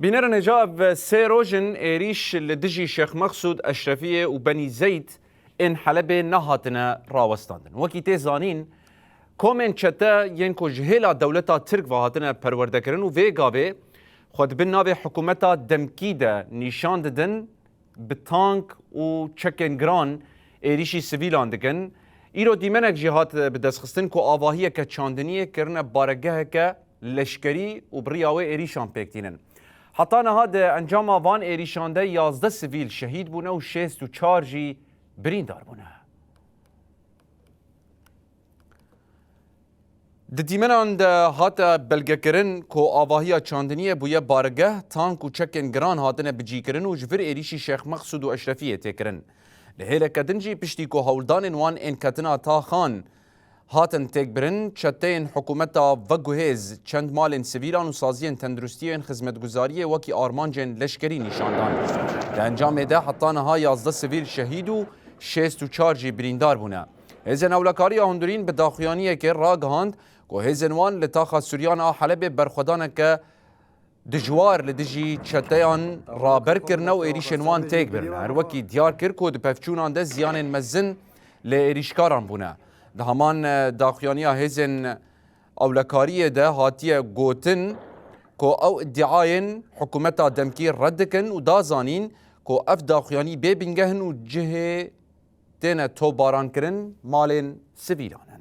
بنرى نجاب سيروجن إيريش لدجي شيخ مقصود أشرفية وبني زيد إن حلبة نهاتنا راوستاندن وكي تيزانين كومن چتا ينكو جهيلا دولتا ترك وهاتنا پروردكرن و ويغابي خود بنابي حكومتا دمكيدا نيشان ددن بتانك و چكن گران إيريشي سيفيلان دكن إيرو ديمنك جهات بدسخستن كو آواهية كچاندنية كرنا بارگه که لشکری و بریاوه ایریشان پیکتینن. حتی نهاد انجام وان ایریشانده 11 سیویل شهید بونه و 64 جی بریندار بونه. دیمنان ده هات بلگه کرن که آواهی چاندنیه بویه بارگه تانک و چکن گران هاتنه بجی کرن و جفر ایریشی شیخ مقصود و اشرفیه تکرن. لحیل کدنجی پشتی که هولدان وان انکتنا تا خان هاتن تکبرن چتین حکومتا وگوهز چند مالن سویلان و سازین تندرستی خدمتگزاری وکی آرمانجن لشکری نشاندان. در انجام ده حتی نها 11 سویل شهید و 64 جی بریندار بونه. هزن اولکاری هندورین به داخیانیه که راگهاند که هزن وان لتاخا سوریان حلب برخودانه که دجوار لدجی چتیان را برکرنه و ایریشن وان تکبرن. هر وکی دیار کرد که دپفچونان ده زیان مزن لایریشکاران بونه. ده همان داخیانیا هزن اولکاری ده هاتیه گوتن که او ادعاین حکومتا دمکی رد کن و دا زانین که اف داخیانی ببینگهن و جهه تینه تو باران کرن مالین سویلانه.